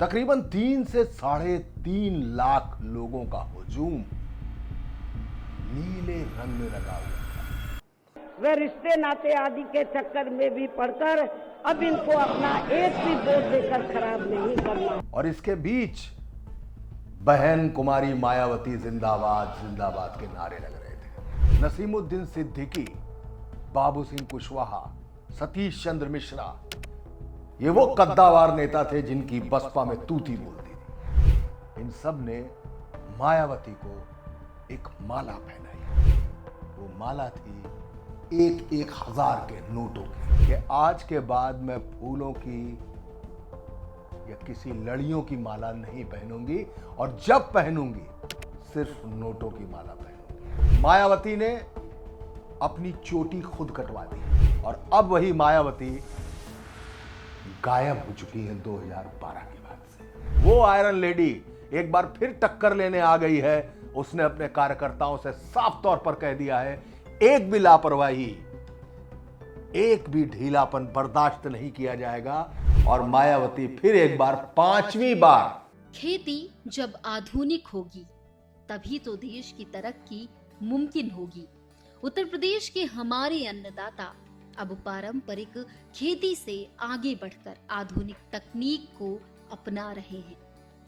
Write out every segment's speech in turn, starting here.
तकरीबन 3 से 3.5 लाख लोगों का हुजूम नीले रंग में लगा हुआ था। वे रिश्ते नाते आदि के चक्कर में भी पड़कर अब इनको अपना एक भी वोट देकर खराब नहीं करना। और इसके बीच बहन कुमारी मायावती जिंदाबाद जिंदाबाद के नारे लग रहे थे। नसीमुद्दीन सिद्दीकी, बाबू सिंह कुशवाहा, सतीश चंद्र मिश्रा, ये वो कद्दावर नेता थे जिनकी बसपा में तूती बोलती थी। इन सब ने मायावती को एक माला पहनाई। वो माला थी एक हजार के नोटों की। कि आज के बाद मैं फूलों की या किसी लड़ियों की माला नहीं पहनूंगी, और जब पहनूंगी सिर्फ नोटों की माला पहनूंगी। मायावती ने अपनी चोटी खुद कटवा दी और अब वही मायावती गायब हो चुकी है 2012 के बाद से। वो आयरन लेडी एक बार फिर टक्कर लेने आ गई है। उसने अपने कार्यकर्ताओं से साफ तौर पर कह दिया है, एक भी लापरवाही, एक भी ढीलापन बर्दाश्त नहीं किया जाएगा। और मायावती फिर एक बार, 5वीं बार, खेती जब आधुनिक होगी तभी तो देश की तरक्की मुमकिन होगी। उत्तर प्रदेश के हमारे अन्नदाता अब पारंपरिक खेती से आगे बढ़कर आधुनिक तकनीक को अपना रहे हैं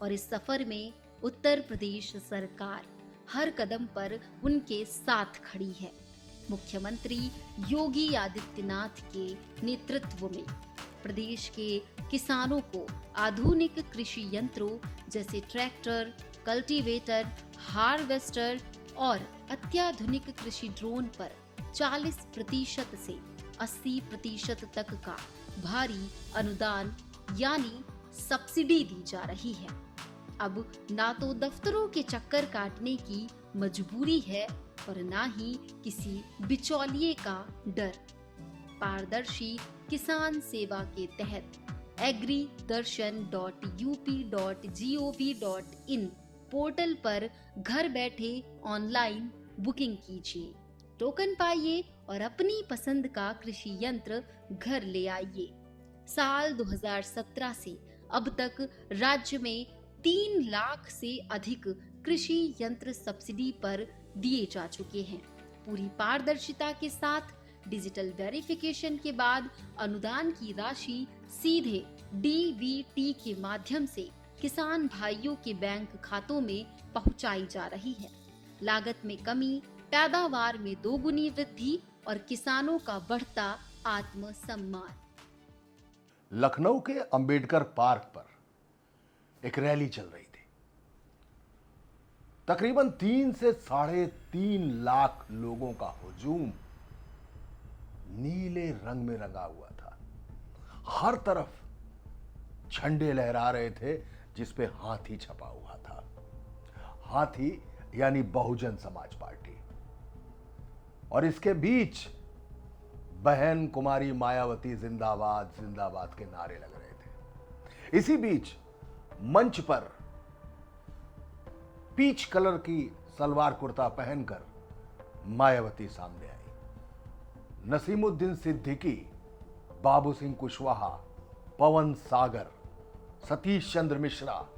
और इस सफर में उत्तर प्रदेश सरकार हर कदम पर उनके साथ खड़ी है। मुख्यमंत्री योगी आदित्यनाथ के नेतृत्व में प्रदेश के किसानों को आधुनिक कृषि यंत्रों जैसे ट्रैक्टर, कल्टीवेटर, हार्वेस्टर और अत्याधुनिक कृषि ड्रोन पर 40% से 80% तक का भारी अनुदान यानी सब्सिडी दी जा रही है। अब ना तो दफ्तरों के चक्कर काटने की मजबूरी है और ना ही किसी बिचौलिए का डर। पारदर्शी किसान सेवा के तहत agridarshan.up.gov.in पोर्टल पर घर बैठे ऑनलाइन बुकिंग कीजिए, टोकन पाइए और अपनी पसंद का कृषि यंत्र घर ले आइए। साल 2017 से अब तक राज्य में 3 लाख से अधिक कृषि यंत्र सब्सिडी पर दिए जा चुके हैं। पूरी पारदर्शिता के साथ डिजिटल वेरिफिकेशन के बाद अनुदान की राशि सीधे डीबीटी के माध्यम से किसान भाइयों के बैंक खातों में पहुंचाई जा रही है। लागत में कमी, पैदावार में दोगुनी वृद्धि और किसानों का बढ़ता आत्मसम्मान। लखनऊ के अंबेडकर पार्क पर एक रैली चल रही थी। तकरीबन 3 से 3.5 लाख लोगों का हुजूम नीले रंग में रंगा हुआ था। हर तरफ झंडे लहरा रहे थे जिस पे हाथी छपा हुआ था। हाथी यानी बहुजन समाज पार्टी। और इसके बीच बहन कुमारी मायावती जिंदाबाद जिंदाबाद के नारे लग रहे थे। इसी बीच मंच पर पीच कलर की सलवार कुर्ता पहनकर मायावती सामने आई। नसीमुद्दीन सिद्दीकी, बाबू सिंह कुशवाहा, पवन सागर, सतीश चंद्र मिश्रा,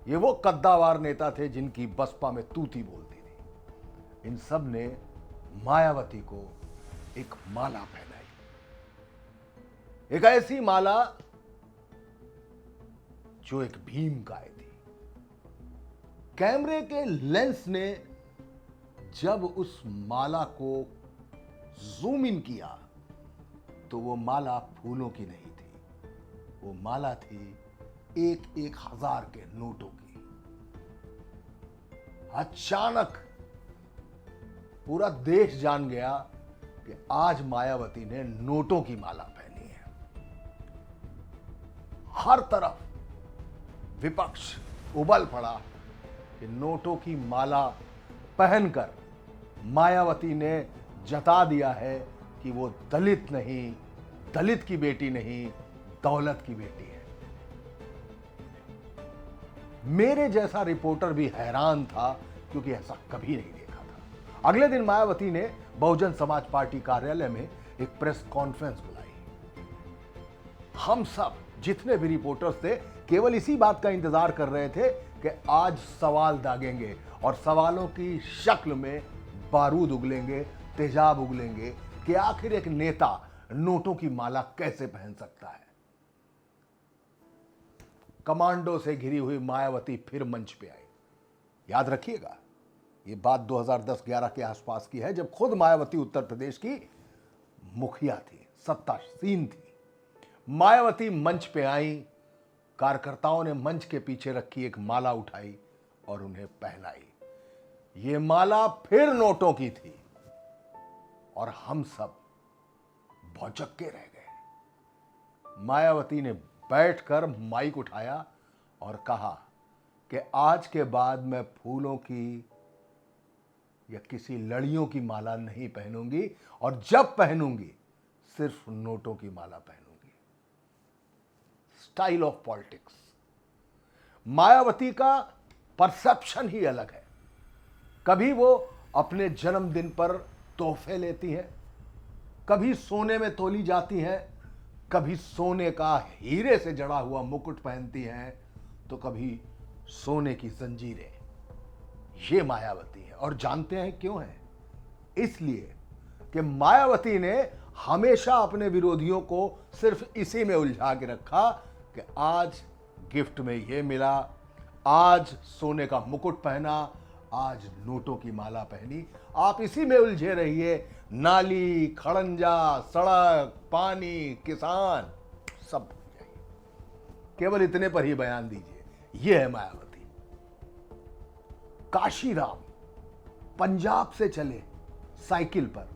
ये वो कद्दावर नेता थे जिनकी बसपा में तूती बोलती थी। इन सब ने मायावती को एक माला पहनाई। एक ऐसी माला जो एक भीम गाय थी। कैमरे के लेंस ने जब उस माला को जूम इन किया तो वो माला फूलों की नहीं थी, वो माला थी एक हजार के नोटों की। अचानक पूरा देश जान गया कि आज मायावती ने नोटों की माला पहनी है। हर तरफ विपक्ष उबल पड़ा कि नोटों की माला पहनकर मायावती ने जता दिया है कि वो दलित नहीं, दलित की बेटी नहीं, दौलत की बेटी है। मेरे जैसा रिपोर्टर भी हैरान था क्योंकि ऐसा कभी नहीं देखा था। अगले दिन मायावती ने बहुजन समाज पार्टी कार्यालय में एक प्रेस कॉन्फ्रेंस बुलाई। हम सब जितने भी रिपोर्टर्स थे केवल इसी बात का इंतजार कर रहे थे कि आज सवाल दागेंगे और सवालों की शक्ल में बारूद उगलेंगे, तेजाब उगलेंगे कि आखिर एक नेता नोटों की माला कैसे पहन सकता है। कमांडो से घिरी हुई मायावती फिर मंच पे आई। याद रखिएगा, ये बात 2010-11 के आसपास की है, जब खुद मायावती उत्तर प्रदेश की मुखिया थी, सत्तासीन थी। मायावती मंच पे आई, कार्यकर्ताओं ने मंच के पीछे रखी एक माला उठाई और उन्हें पहनाई। ये माला फिर नोटों की थी और हम सब भौचक्के रह गए। मायावती ने बैठकर माइक उठाया और कहा कि आज के बाद मैं फूलों की या किसी लड़ियों की माला नहीं पहनूंगी और जब पहनूंगी सिर्फ नोटों की माला पहनूंगी। Style of politics. मायावती का परसेप्शन ही अलग है। कभी वो अपने जन्मदिन पर तोहफे लेती हैं, कभी सोने में तोली जाती हैं, कभी सोने का हीरे से जड़ा हुआ मुकुट पहनती हैं, तो कभी सोने की जंजीरें। ये मायावती है। और जानते हैं क्यों है? इसलिए कि मायावती ने हमेशा अपने विरोधियों को सिर्फ इसी में उलझा के रखा कि आज गिफ्ट में ये मिला, आज सोने का मुकुट पहना, आज नोटों की माला पहनी। आप इसी में उलझे रहिए। नाली, खड़ंजा, सड़क, पानी, किसान सब भूल जाइए, केवल इतने पर ही बयान दीजिए। यह है मायावती। काशीराम पंजाब से चले साइकिल पर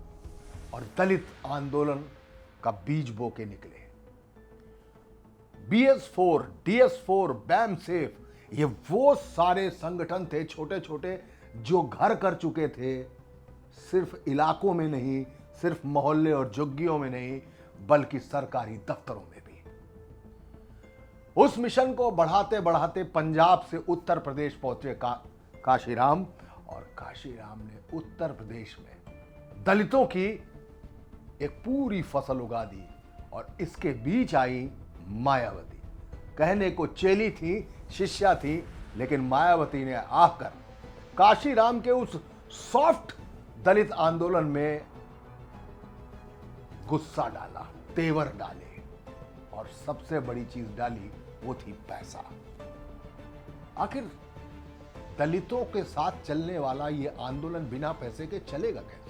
और दलित आंदोलन का बीज बो के निकले। BS4, DS4, बैम सेफ, ये वो सारे संगठन थे छोटे छोटे जो घर कर चुके थे, सिर्फ इलाकों में नहीं, सिर्फ मोहल्ले और झुग्गियों में नहीं, बल्कि सरकारी दफ्तरों में भी। उस मिशन को बढ़ाते बढ़ाते पंजाब से उत्तर प्रदेश पहुंचे काशीराम, और काशीराम ने उत्तर प्रदेश में दलितों की एक पूरी फसल उगा दी। और इसके बीच आई मायावती। कहने को चेली थी, शिष्या थी, लेकिन मायावती ने आकर काशीराम के उस सॉफ्ट दलित आंदोलन में गुस्सा डाला, तेवर डाले, और सबसे बड़ी चीज डाली वो थी पैसा। आखिर दलितों के साथ चलने वाला ये आंदोलन बिना पैसे के चलेगा कैसे?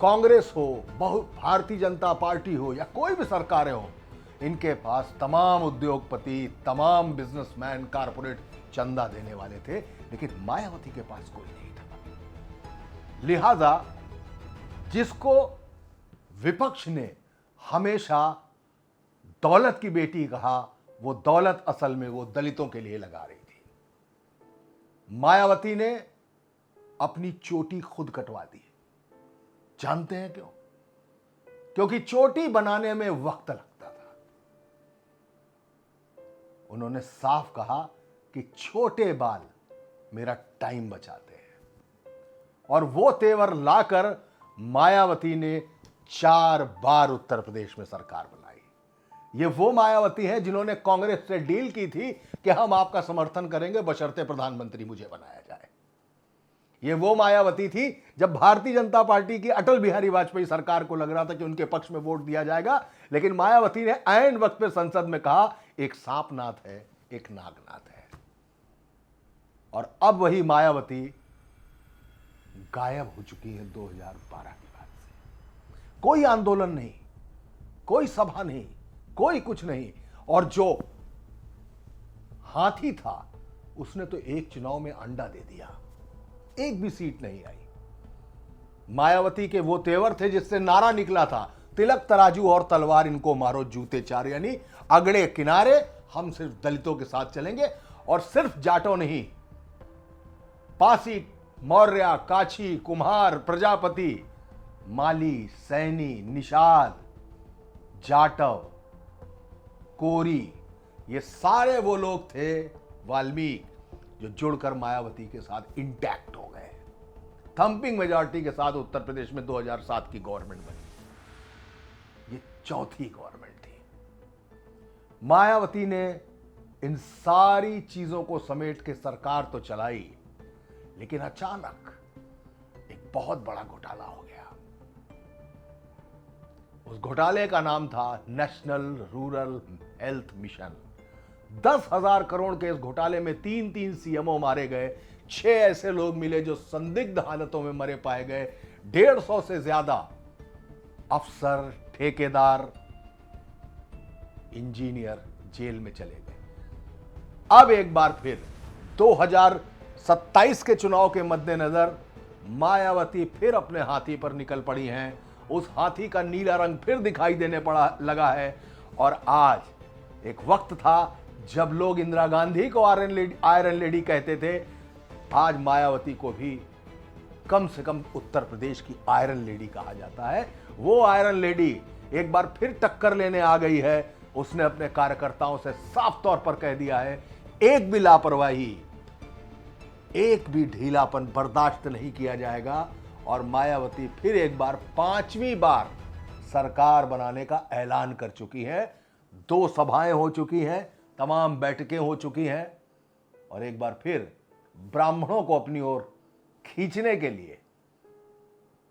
कांग्रेस हो, भारतीय जनता पार्टी हो, या कोई भी सरकारें हो, इनके पास तमाम उद्योगपति, तमाम बिजनेसमैन, कारपोरेट चंदा देने वाले थे, लेकिन मायावती के पास कोई नहीं था। लिहाजा जिसको विपक्ष ने हमेशा दौलत की बेटी कहा, वो दौलत असल में वो दलितों के लिए लगा रही थी। मायावती ने अपनी चोटी खुद कटवा दी। जानते हैं क्यों? क्योंकि चोटी बनाने में वक्त लगता था। उन्होंने साफ कहा कि छोटे बाल मेरा टाइम बचाते हैं, और वो तेवर लाकर मायावती ने 4 बार उत्तर प्रदेश में सरकार बनाई। ये वो मायावती है जिन्होंने कांग्रेस से डील की थी कि हम आपका समर्थन करेंगे बशर्ते प्रधानमंत्री मुझे बनाया जाए। ये वो मायावती थी जब भारतीय जनता पार्टी की अटल बिहारी वाजपेयी सरकार को लग रहा था कि उनके पक्ष में वोट दिया जाएगा, लेकिन मायावती ने ऐन वक्त पे संसद में कहा एक सांपनाथ है, एक नागनाथ है। और अब वही मायावती गायब हो चुकी है 2012 के बाद से। कोई आंदोलन नहीं, कोई सभा नहीं, कोई कुछ नहीं। और जो हाथी था उसने तो एक चुनाव में अंडा दे दिया, एक भी सीट नहीं आई। मायावती के वो तेवर थे जिससे नारा निकला था, तिलक तराजू और तलवार इनको मारो जूते चार, यानी अगड़े किनारे हम सिर्फ दलितों के साथ चलेंगे। और सिर्फ जाटों नहीं, पासी, मौर्य, काछी, कुम्हार, प्रजापति, माली, सैनी, निषाद, जाटव, कोरी, ये सारे वो लोग थे, वाल्मीकि, जो जुड़कर मायावती के साथ इंटैक्ट हो गए। थंपिंग मेजॉरिटी के साथ उत्तर प्रदेश में 2007 की गवर्नमेंट बनी। ये चौथी गवर्नमेंट थी। मायावती ने इन सारी चीजों को समेट के सरकार तो चलाई, लेकिन अचानक एक बहुत बड़ा घोटाला हो गया। उस घोटाले का नाम था national rural health mission. 10,000 crore के इस घोटाले में 3 सीएमओ मारे गए, 6 ऐसे लोग मिले जो संदिग्ध हालतों में मरे पाए गए, 150 से ज्यादा अफसर, ठेकेदार, इंजीनियर जेल में चले गए। अब एक बार फिर 2027 के चुनाव के मद्देनजर मायावती फिर अपने हाथी पर निकल पड़ी हैं। उस हाथी का नीला रंग फिर दिखाई देने पड़ा लगा है। और आज एक वक्त था जब लोग इंदिरा गांधी को आयरन लेडी कहते थे, आज मायावती को भी कम से कम उत्तर प्रदेश की आयरन लेडी कहा जाता है। वो आयरन लेडी एक बार फिर टक्कर लेने आ गई है। उसने अपने कार्यकर्ताओं से साफ तौर पर कह दिया है, एक भी लापरवाही, एक भी ढीलापन बर्दाश्त नहीं किया जाएगा। और मायावती फिर एक बार 5वीं बार सरकार बनाने का ऐलान कर चुकी है। 2 सभाएं हो चुकी हैं, तमाम बैठकें हो चुकी हैं, और एक बार फिर ब्राह्मणों को अपनी ओर खींचने के लिए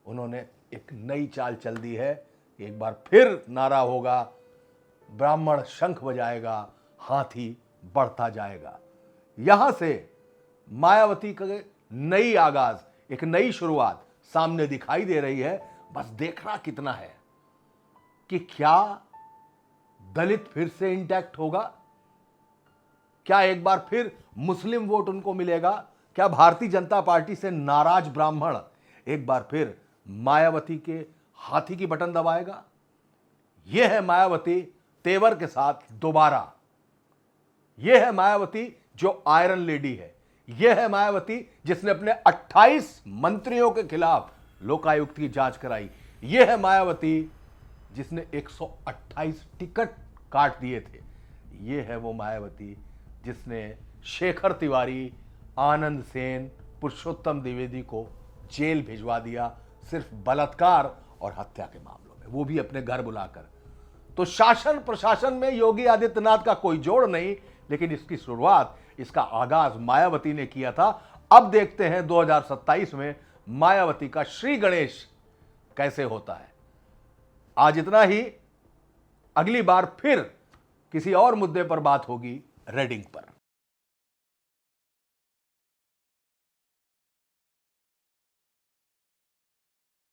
उन्होंने एक नई चाल चल दी है। एक बार फिर नारा होगा, ब्राह्मण शंख बजाएगा, हाथी बढ़ता जाएगा। यहां से मायावती का नई आगाज, एक नई शुरुआत सामने दिखाई दे रही है। बस देखना कितना है कि क्या दलित फिर से इंटैक्ट होगा, क्या एक बार फिर मुस्लिम वोट उनको मिलेगा, क्या भारतीय जनता पार्टी से नाराज ब्राह्मण एक बार फिर मायावती के हाथी की बटन दबाएगा। यह है मायावती तेवर के साथ दोबारा। यह है मायावती जो आयरन लेडी है। यह है मायावती जिसने अपने 28 मंत्रियों के खिलाफ लोकायुक्त की जांच कराई। यह है मायावती जिसने 128 टिकट काट दिए थे। यह है वो मायावती जिसने शेखर तिवारी, आनंद सेन, पुरुषोत्तम द्विवेदी को जेल भिजवा दिया, सिर्फ बलात्कार और हत्या के मामलों में, वो भी अपने घर बुलाकर। तो शासन प्रशासन में योगी आदित्यनाथ का कोई जोड़ नहीं, लेकिन इसकी शुरुआत, इसका आगाज मायावती ने किया था। अब देखते हैं 2027 में मायावती का श्री गणेश कैसे होता है। आज इतना ही, अगली बार फिर किसी और मुद्दे पर बात होगी रेडिंग पर।